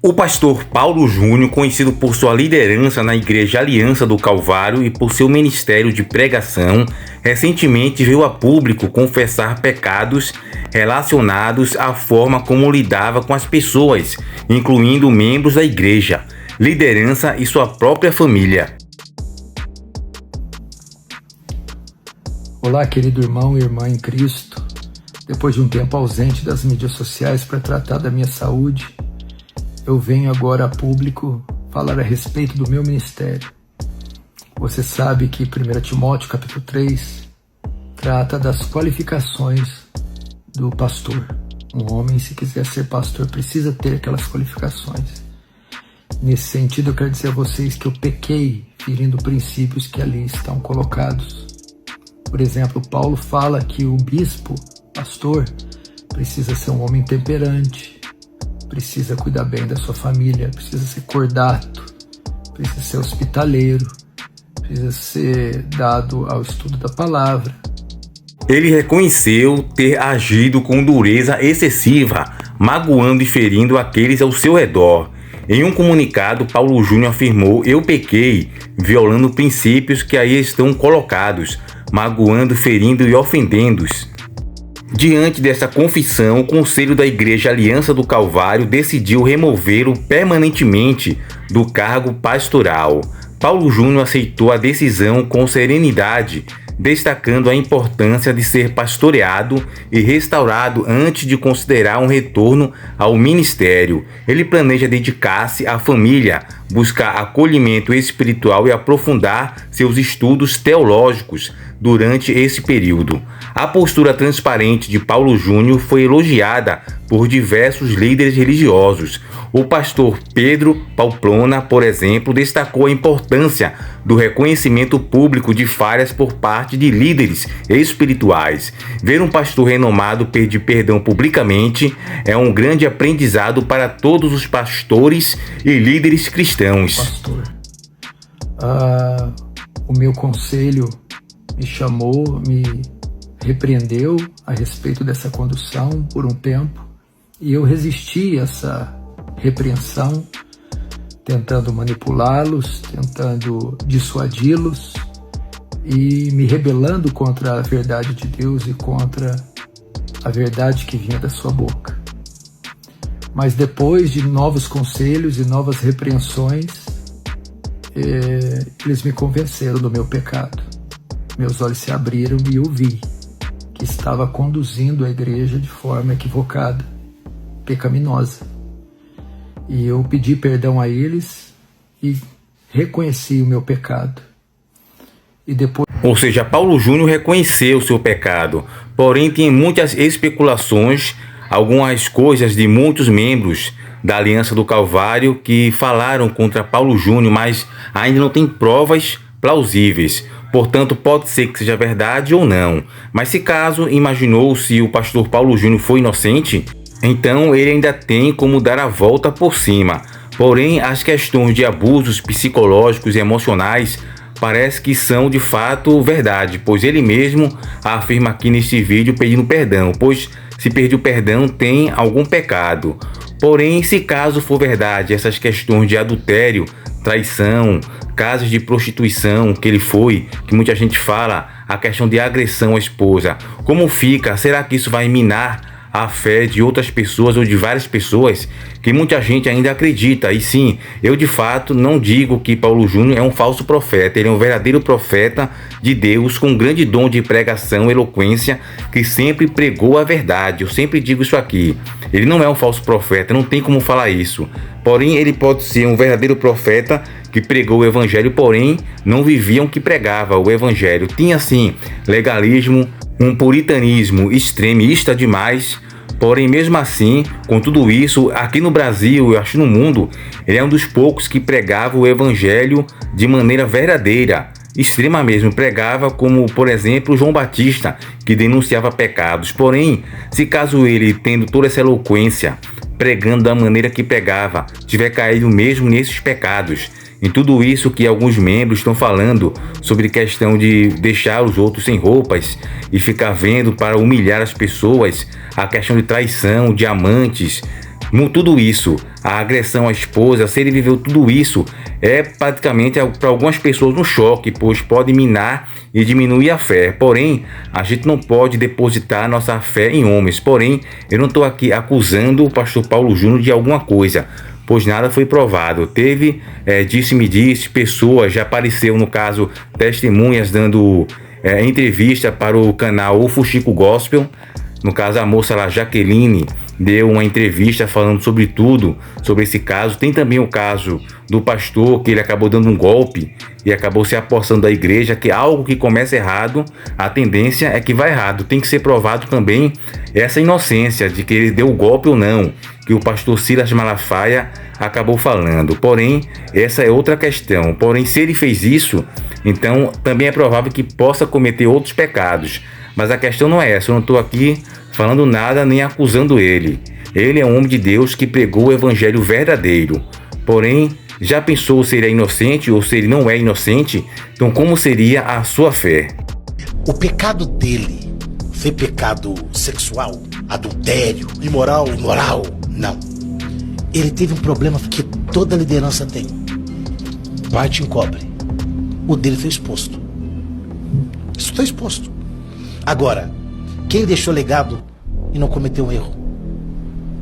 O pastor Paulo Júnior, conhecido por sua liderança na Igreja Aliança do Calvário e por seu ministério de pregação, recentemente veio a público confessar pecados relacionados à forma como lidava com as pessoas, incluindo membros da igreja, liderança e sua própria família. Olá, querido irmão e irmã em Cristo. Depois de um tempo ausente das mídias sociais para tratar da minha saúde, eu venho agora a público falar a respeito do meu ministério. Você sabe que 1 Timóteo capítulo 3 trata das qualificações do pastor. Um homem, se quiser ser pastor, precisa ter aquelas qualificações. Nesse sentido, eu quero dizer a vocês que eu pequei ferindo princípios que ali estão colocados. Por exemplo, Paulo fala que o bispo, pastor, precisa ser um homem temperante, precisa cuidar bem da sua família, precisa ser cordato, precisa ser hospitaleiro, precisa ser dado ao estudo da palavra. Ele reconheceu ter agido com dureza excessiva, magoando e ferindo aqueles ao seu redor. Em um comunicado, Paulo Júnior afirmou: "Eu pequei, violando princípios que aí estão colocados, magoando, ferindo e ofendendo-os." Diante dessa confissão, o Conselho da Igreja Aliança do Calvário decidiu removê-lo permanentemente do cargo pastoral. Paulo Júnior aceitou a decisão com serenidade, destacando a importância de ser pastoreado e restaurado antes de considerar um retorno ao ministério. Ele planeja dedicar-se à família, buscar acolhimento espiritual e aprofundar seus estudos teológicos durante esse período. A postura transparente de Paulo Júnior foi elogiada por diversos líderes religiosos. O pastor Pedro Pamplona, por exemplo, destacou a importância do reconhecimento público de falhas por parte de líderes espirituais. Ver um pastor renomado pedir perdão publicamente é um grande aprendizado para todos os pastores e líderes cristãos. Pastor, o meu conselho me chamou, me repreendeu a respeito dessa condução por um tempo, e eu resisti a essa repreensão, tentando manipulá-los, tentando dissuadi-los e me rebelando contra a verdade de Deus e contra a verdade que vinha da sua boca. Mas depois de novos conselhos e novas repreensões, eles me convenceram do meu pecado. Meus olhos se abriram e eu vi que estava conduzindo a igreja de forma equivocada, pecaminosa. E eu pedi perdão a eles e reconheci o meu pecado. E depois... Ou seja, Paulo Júnior reconheceu o seu pecado, porém tem muitas especulações, algumas coisas de muitos membros da Aliança do Calvário que falaram contra Paulo Júnior, mas ainda não tem provas plausíveis. Portanto, pode ser que seja verdade ou não. Mas se caso imaginou-se o pastor Paulo Júnior foi inocente, então ele ainda tem como dar a volta por cima. Porém, as questões de abusos psicológicos e emocionais parece que são de fato verdade, pois ele mesmo afirma aqui neste vídeo pedindo perdão, pois se pediu perdão tem algum pecado. Porém, se caso for verdade essas questões de adultério, traição, casos de prostituição que ele foi, que muita gente fala, a questão de agressão à esposa, como fica? Será que isso vai minar a fé de outras pessoas ou de várias pessoas que muita gente ainda acredita? E sim, eu de fato não digo que Paulo Júnior é um falso profeta, ele é um verdadeiro profeta de Deus com um grande dom de pregação, eloquência, que sempre pregou a verdade. Eu sempre digo isso aqui, ele não é um falso profeta, não tem como falar isso. Porém, ele pode ser um verdadeiro profeta que pregou o evangelho, porém não vivia o que pregava o evangelho. Tinha sim legalismo, um puritanismo extremista demais. Porém, mesmo assim, com tudo isso, aqui no Brasil, eu acho no mundo, ele é um dos poucos que pregava o evangelho de maneira verdadeira, extrema mesmo. Pregava como, por exemplo, João Batista, que denunciava pecados. Porém, se caso ele, tendo toda essa eloquência, pregando da maneira que pregava, tiver caído mesmo nesses pecados, em tudo isso que alguns membros estão falando sobre questão de deixar os outros sem roupas e ficar vendo para humilhar as pessoas, a questão de traição, de amantes, Tudo isso, a agressão à esposa, se ele viveu tudo isso, é praticamente para algumas pessoas um choque, pois pode minar e diminuir a fé. Porém, a gente não pode depositar nossa fé em homens. Porém, eu não estou aqui acusando o pastor Paulo Júnior de alguma coisa, pois nada foi provado. Teve, disse-me pessoas, já apareceu no caso testemunhas dando entrevista para o canal O Fuxico Gospel. No caso, a moça lá, Jaqueline, deu uma entrevista falando sobre tudo, sobre esse caso. Tem também o caso do pastor, que ele acabou dando um golpe e acabou se apossando da igreja, que algo que começa errado, a tendência é que vai errado. Tem que ser provado também essa inocência de que ele deu o golpe ou não, que o pastor Silas Malafaia acabou falando. Porém, essa é outra questão. Porém, se ele fez isso, então também é provável que possa cometer outros pecados. Mas a questão não é essa, eu não estou aqui falando nada nem acusando ele. Ele é um homem de Deus que pregou o evangelho verdadeiro. Porém, já pensou se ele é inocente ou se ele não é inocente? Então como seria a sua fé? O pecado dele foi pecado sexual, adultério, imoral? Não. Ele teve um problema que toda liderança tem. Parte encobre. O dele foi exposto. Isso está exposto. Agora, quem deixou legado e não cometeu um erro?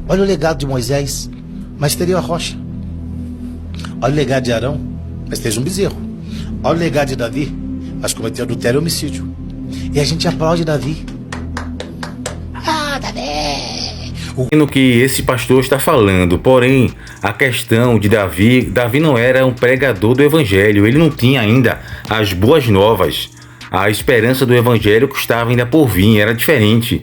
Olha o legado de Moisés, mas teria a rocha. Olha o legado de Arão, mas teve um bezerro. Olha o legado de Davi, mas cometeu adultério e homicídio. E a gente aplaude Davi. Ah, Davi! No que esse pastor está falando, porém, a questão de Davi não era um pregador do evangelho, ele não tinha ainda as boas novas. A esperança do evangelho que estava ainda por vir era diferente.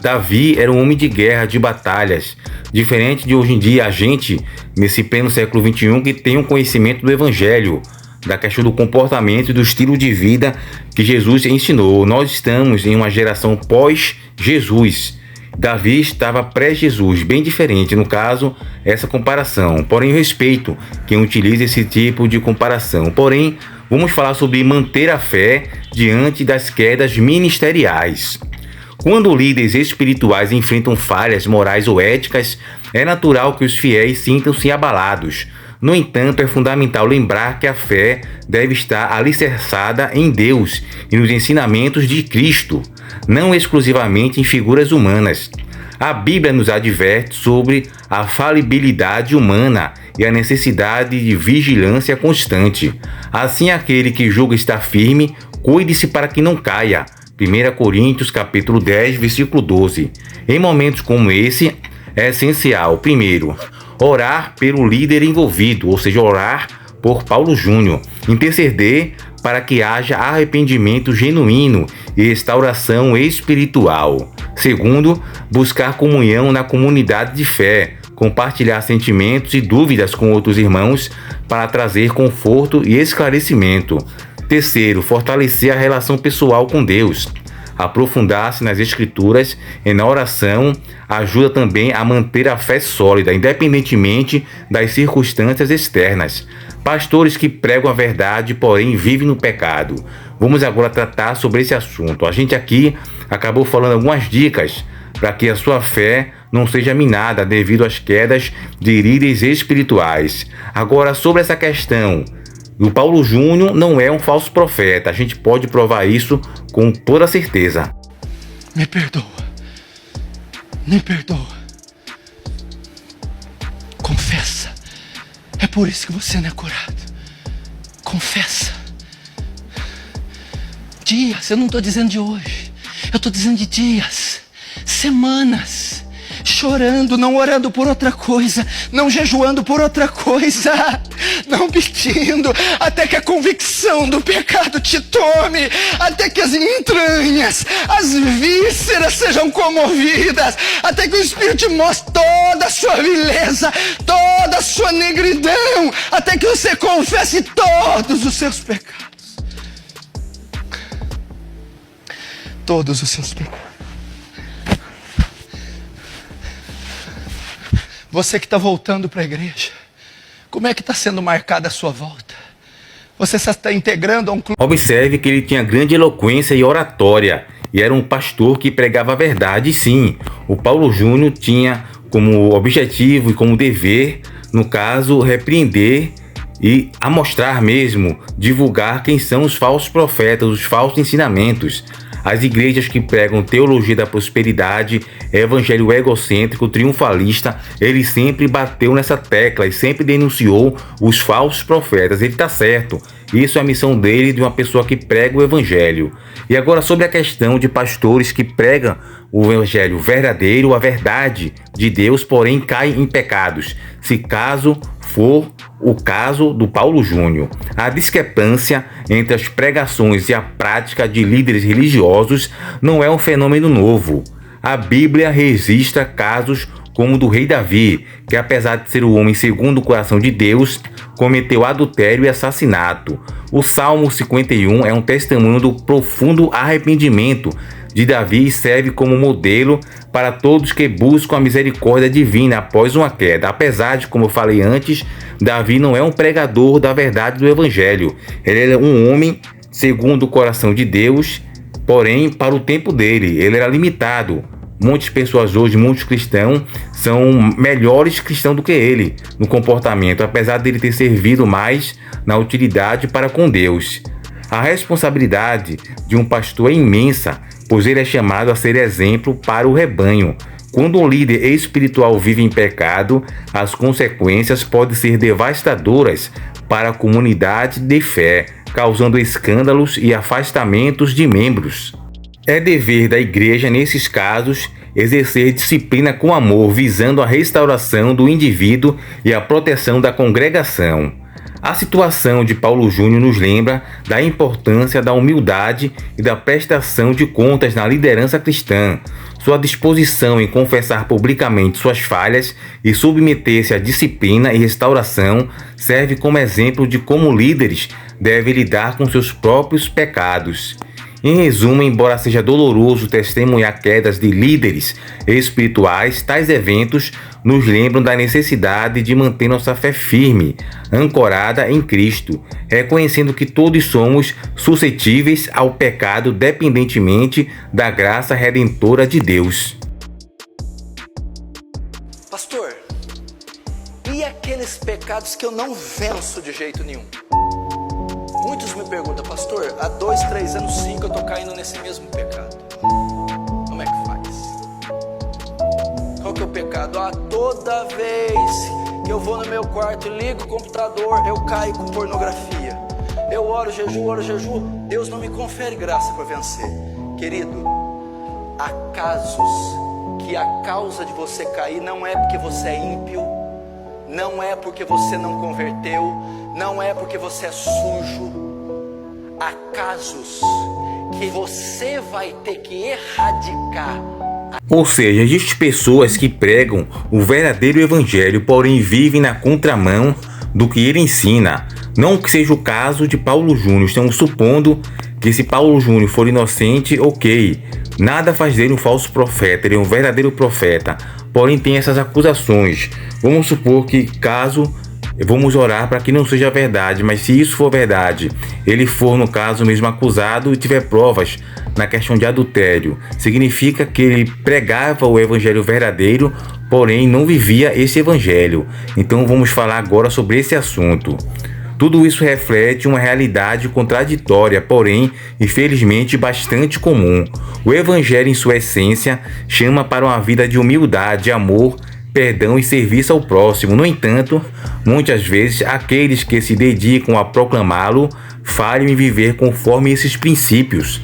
Davi era um homem de guerra, de batalhas. Diferente de hoje em dia, a gente, nesse pleno século XXI, que tem um conhecimento do evangelho, da questão do comportamento e do estilo de vida que Jesus ensinou. Nós estamos em uma geração pós-Jesus. Davi estava pré-Jesus, bem diferente, no caso, essa comparação. Porém, eu respeito quem utiliza esse tipo de comparação. Porém, vamos falar sobre manter a fé diante das quedas ministeriais. Quando líderes espirituais enfrentam falhas morais ou éticas, é natural que os fiéis sintam-se abalados. No entanto, é fundamental lembrar que a fé deve estar alicerçada em Deus e nos ensinamentos de Cristo, não exclusivamente em figuras humanas. A Bíblia nos adverte sobre a falibilidade humana e a necessidade de vigilância constante. Assim, aquele que julga estar firme, cuide-se para que não caia. 1 Coríntios capítulo 10, versículo 12. Em momentos como esse, é essencial, primeiro, orar pelo líder envolvido, ou seja, orar por Paulo Júnior, interceder para que haja arrependimento genuíno e restauração espiritual. Segundo, buscar comunhão na comunidade de fé, compartilhar sentimentos e dúvidas com outros irmãos para trazer conforto e esclarecimento. Terceiro, fortalecer a relação pessoal com Deus. Aprofundar-se nas escrituras e na oração ajuda também a manter a fé sólida, independentemente das circunstâncias externas. Pastores que pregam a verdade, porém vivem no pecado. Vamos agora tratar sobre esse assunto. A gente aqui acabou falando algumas dicas para que a sua fé não seja minada devido às quedas de líderes espirituais. Agora, sobre essa questão, o Paulo Júnior não é um falso profeta. A gente pode provar isso com toda certeza. Me perdoa. Me perdoa. Confessa. É por isso que você não é curado. Confessa. Dias, eu não estou dizendo de hoje. Eu estou dizendo de dias, semanas, chorando, não orando por outra coisa, não jejuando por outra coisa, não pedindo, até que a convicção do pecado te tome, até que as entranhas, as vísceras sejam comovidas, até que o Espírito te mostre toda a sua vileza, toda a sua negridão, até que você confesse todos os seus pecados. Todos os seus pecados. Você que está voltando para a igreja, como é que está sendo marcada a sua volta? Você está integrando a um clube? Observe que ele tinha grande eloquência e oratória, e era um pastor que pregava a verdade. Sim, o Paulo Júnior tinha como objetivo e como dever, no caso, repreender e amostrar mesmo, divulgar quem são os falsos profetas, os falsos ensinamentos. As igrejas que pregam teologia da prosperidade, evangelho egocêntrico, triunfalista, ele sempre bateu nessa tecla e sempre denunciou os falsos profetas. Ele está certo. Isso é a missão dele, de uma pessoa que prega o evangelho. E agora sobre a questão de pastores que pregam o evangelho verdadeiro, a verdade de Deus, porém caem em pecados. Se caso for o caso do Paulo Júnior. A discrepância entre as pregações e a prática de líderes religiosos não é um fenômeno novo. A Bíblia registra casos como o do rei Davi, que apesar de ser o homem segundo o coração de Deus, cometeu adultério e assassinato. O Salmo 51 é um testemunho do profundo arrependimento de Davi e serve como modelo para todos que buscam a misericórdia divina após uma queda. Apesar de, como eu falei antes, Davi não é um pregador da verdade do evangelho. Ele é um homem segundo o coração de Deus, porém para o tempo dele. Ele era limitado. Muitas pessoas hoje, muitos cristãos, são melhores cristãos do que ele no comportamento, apesar dele ter servido mais na utilidade para com Deus. A responsabilidade de um pastor é imensa, pois ele é chamado a ser exemplo para o rebanho. Quando um líder espiritual vive em pecado, as consequências podem ser devastadoras para a comunidade de fé, causando escândalos e afastamentos de membros. É dever da igreja, nesses casos, exercer disciplina com amor, visando a restauração do indivíduo e a proteção da congregação. A situação de Paulo Júnior nos lembra da importância da humildade e da prestação de contas na liderança cristã. Sua disposição em confessar publicamente suas falhas e submeter-se à disciplina e restauração serve como exemplo de como líderes devem lidar com seus próprios pecados. Em resumo, embora seja doloroso testemunhar quedas de líderes espirituais, tais eventos nos lembram da necessidade de manter nossa fé firme, ancorada em Cristo, reconhecendo que todos somos suscetíveis ao pecado dependentemente da graça redentora de Deus. Pastor, e aqueles pecados que eu não venço de jeito nenhum? Muitos me perguntam, pastor, há 2, 3 anos, 5 eu estou caindo nesse mesmo pecado. Como é que faz? Qual que é o pecado? Toda vez que eu vou no meu quarto e ligo o computador, eu caio com pornografia. Eu oro, jejum, Deus não me confere graça para vencer. Querido, há casos que a causa de você cair não é porque você é ímpio, não é porque você não converteu, não é porque você é sujo. Há casos que você vai ter que erradicar. Ou seja, existem pessoas que pregam o verdadeiro evangelho, porém vivem na contramão do que ele ensina. Não que seja o caso de Paulo Júnior. Estamos supondo que se Paulo Júnior for inocente, ok. Nada faz dele um falso profeta, ele é um verdadeiro profeta. Porém tem essas acusações. Vamos supor que vamos orar para que não seja verdade, mas se isso for verdade, ele for no caso mesmo acusado e tiver provas na questão de adultério, significa que ele pregava o evangelho verdadeiro, porém não vivia esse evangelho. Então vamos falar agora sobre esse assunto. Tudo isso reflete uma realidade contraditória, porém, infelizmente, bastante comum. O evangelho, em sua essência, chama para uma vida de humildade, amor, perdão e serviço ao próximo. No entanto, muitas vezes, aqueles que se dedicam a proclamá-lo falham em viver conforme esses princípios.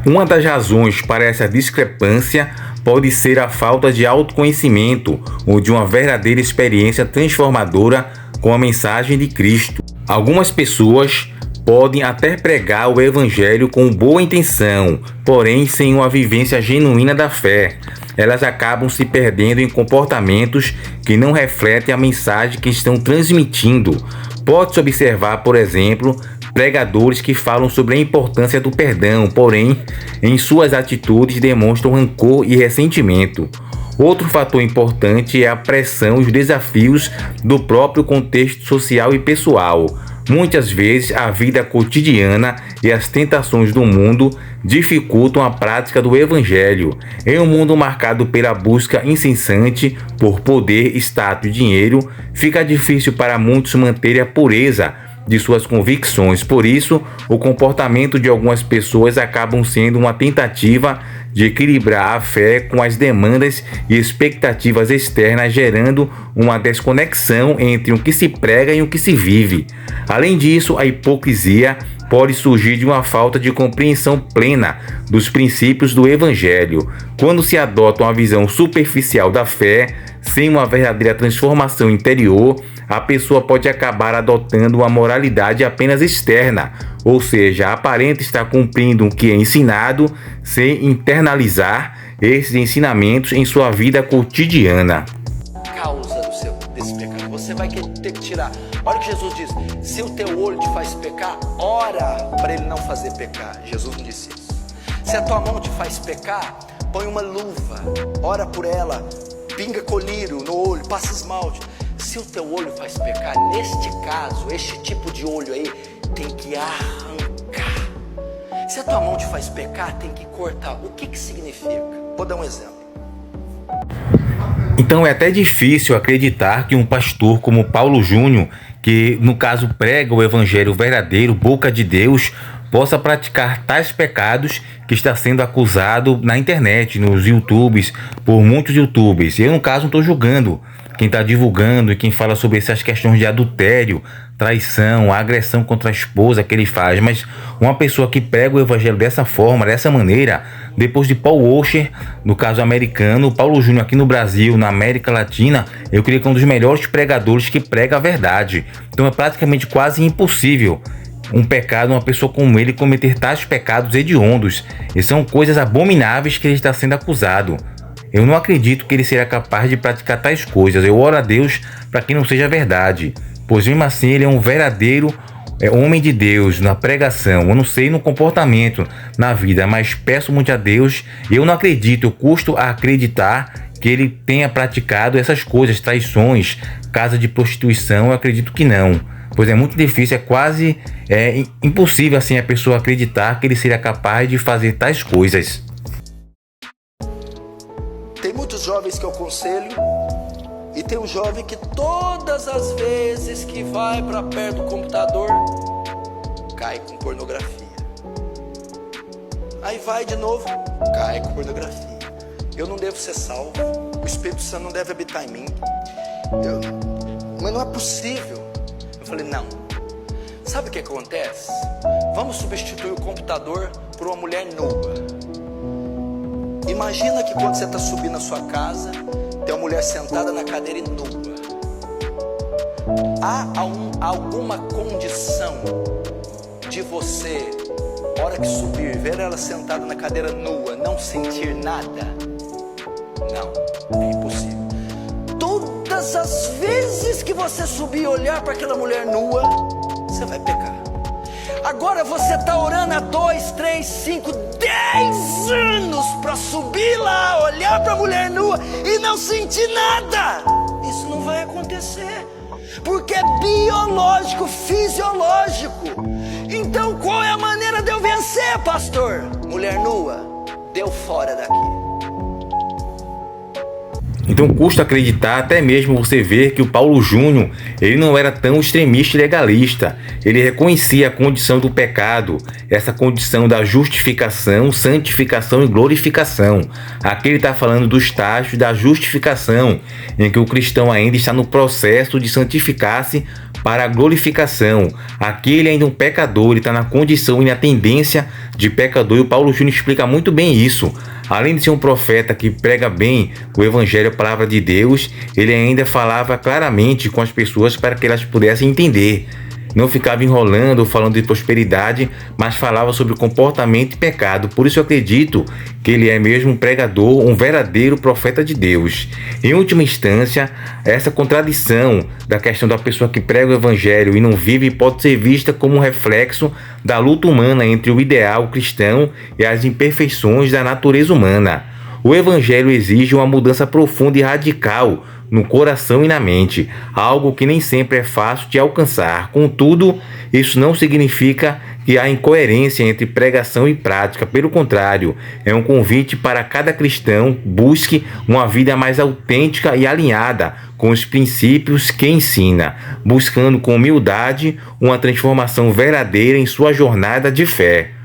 Uma das razões para essa discrepância pode ser a falta de autoconhecimento ou de uma verdadeira experiência transformadora com a mensagem de Cristo. Algumas pessoas podem até pregar o evangelho com boa intenção, porém sem uma vivência genuína da fé. Elas acabam se perdendo em comportamentos que não refletem a mensagem que estão transmitindo. Pode-se observar, por exemplo, pregadores que falam sobre a importância do perdão, porém, em suas atitudes demonstram rancor e ressentimento. Outro fator importante é a pressão e os desafios do próprio contexto social e pessoal. Muitas vezes a vida cotidiana e as tentações do mundo dificultam a prática do Evangelho. Em um mundo marcado pela busca incessante por poder, status e dinheiro, fica difícil para muitos manter a pureza de suas convicções. Por isso, o comportamento de algumas pessoas acabam sendo uma tentativa de equilibrar a fé com as demandas e expectativas externas, gerando uma desconexão entre o que se prega e o que se vive. Além disso, a hipocrisia pode surgir de uma falta de compreensão plena dos princípios do Evangelho. Quando se adota uma visão superficial da fé, sem uma verdadeira transformação interior, a pessoa pode acabar adotando uma moralidade apenas externa, ou seja, aparenta estar cumprindo o que é ensinado, sem internalizar esses ensinamentos em sua vida cotidiana. Causa desse pecado, você vai ter que tirar. Olha o que Jesus diz: se o teu olho te faz pecar, ora para ele não fazer pecar. Jesus não disse isso. Se a tua mão te faz pecar, põe uma luva, ora por ela, pinga colírio no olho, passa esmalte. Se o teu olho faz pecar, neste caso, este tipo de olho aí tem que arrancar. Se a tua mão te faz pecar, tem que cortar. O que significa? Vou dar um exemplo. Então é até difícil acreditar que um pastor como Paulo Júnior, que no caso prega o evangelho verdadeiro, boca de Deus, possa praticar tais pecados que está sendo acusado na internet, nos YouTubes, por muitos YouTubers. Eu, no caso, não estou julgando quem está divulgando e quem fala sobre essas questões de adultério, traição, agressão contra a esposa que ele faz, mas uma pessoa que prega o evangelho dessa forma, dessa maneira, depois de Paul Washer, no caso americano, Paulo Júnior aqui no Brasil, na América Latina, eu creio que é um dos melhores pregadores que prega a verdade. Então é praticamente quase impossível um pecado, uma pessoa como ele cometer tais pecados hediondos, e são coisas abomináveis que ele está sendo acusado. Eu não acredito que ele seja capaz de praticar tais coisas. Eu oro a Deus para que não seja verdade, pois mesmo assim ele é um verdadeiro homem de Deus na pregação. Eu não sei no comportamento, na vida, mas peço muito a Deus. Eu não acredito, eu custo a acreditar que ele tenha praticado essas coisas, traições, casa de prostituição. Eu acredito que não, pois é muito difícil, é quase impossível assim a pessoa acreditar que ele seria capaz de fazer tais coisas. Tem muitos jovens que eu aconselho, e tem um jovem que todas as vezes que vai para perto do computador, cai com pornografia. Aí vai de novo, cai com pornografia. Eu não devo ser salvo, o Espírito Santo não deve habitar em mim. Mas não é possível. Eu falei, não. Sabe o que acontece? Vamos substituir o computador por uma mulher nua. Imagina que quando você está subindo a sua casa, tem uma mulher sentada na cadeira e nua. Há alguma condição de você, hora que subir, ver ela sentada na cadeira nua, não sentir nada? Não, é impossível. Todas as vezes que você subir e olhar para aquela mulher nua, você vai pecar. Agora você está orando há 2, 3, 5, 10 anos para subir lá, olhar para a mulher nua e não sentir nada. Isso não vai acontecer, porque é biológico, fisiológico. Então qual é a maneira de eu vencer, pastor? Mulher nua, deu fora daqui. Então custa acreditar, até mesmo você ver que o Paulo Júnior, ele não era tão extremista e legalista. Ele reconhecia a condição do pecado, essa condição da justificação, santificação e glorificação. Aqui ele está falando do estágio da justificação, em que o cristão ainda está no processo de santificar-se para a glorificação. Aqui ele ainda é um pecador, ele está na condição e na tendência de pecador, e o Paulo Júnior explica muito bem isso. Além de ser um profeta que prega bem o evangelho, a palavra de Deus, ele ainda falava claramente com as pessoas para que elas pudessem entender. Não ficava enrolando, falando de prosperidade, mas falava sobre comportamento e pecado. Por isso eu acredito que ele é mesmo um pregador, um verdadeiro profeta de Deus. Em última instância, essa contradição da questão da pessoa que prega o evangelho e não vive pode ser vista como um reflexo da luta humana entre o ideal cristão e as imperfeições da natureza humana. O Evangelho exige uma mudança profunda e radical no coração e na mente, algo que nem sempre é fácil de alcançar. Contudo, isso não significa que há incoerência entre pregação e prática. Pelo contrário, é um convite para cada cristão busque uma vida mais autêntica e alinhada com os princípios que ensina, buscando com humildade uma transformação verdadeira em sua jornada de fé.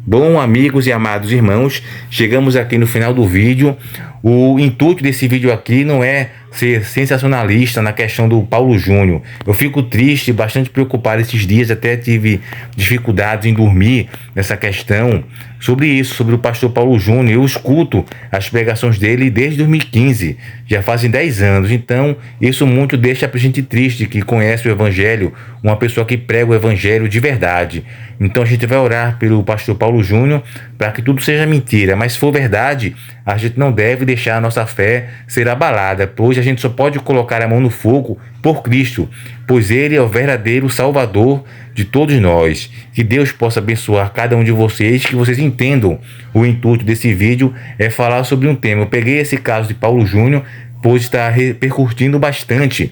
Bom, amigos e amados irmãos, chegamos aqui no final do vídeo. O intuito desse vídeo aqui não é ser sensacionalista na questão do Paulo Júnior. Eu fico triste, bastante preocupado esses dias, até tive dificuldades em dormir nessa questão sobre isso, sobre o pastor Paulo Júnior. Eu escuto as pregações dele desde 2015, já fazem 10 anos, então isso muito deixa a gente triste, que conhece o Evangelho, uma pessoa que prega o Evangelho de verdade. Então a gente vai orar pelo pastor Paulo Júnior para que tudo seja mentira, mas se for verdade, a gente não deve deixar a nossa fé ser abalada, pois a gente só pode colocar a mão no fogo por Cristo, pois Ele é o verdadeiro Salvador de todos nós. Que Deus possa abençoar cada um de vocês, que vocês entendam o intuito desse vídeo é falar sobre um tema. Eu peguei esse caso de Paulo Júnior, pois está repercutindo bastante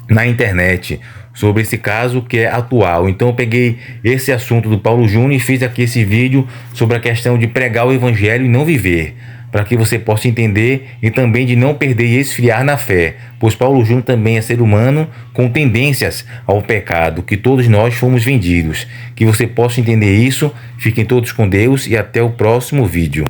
na internet sobre esse caso que é atual. Então eu peguei esse assunto do Paulo Júnior e fiz aqui esse vídeo sobre a questão de pregar o Evangelho e não viver, para que você possa entender e também de não perder e esfriar na fé, pois Paulo Júnior também é ser humano com tendências ao pecado, que todos nós fomos vendidos. Que você possa entender isso. Fiquem todos com Deus e até o próximo vídeo.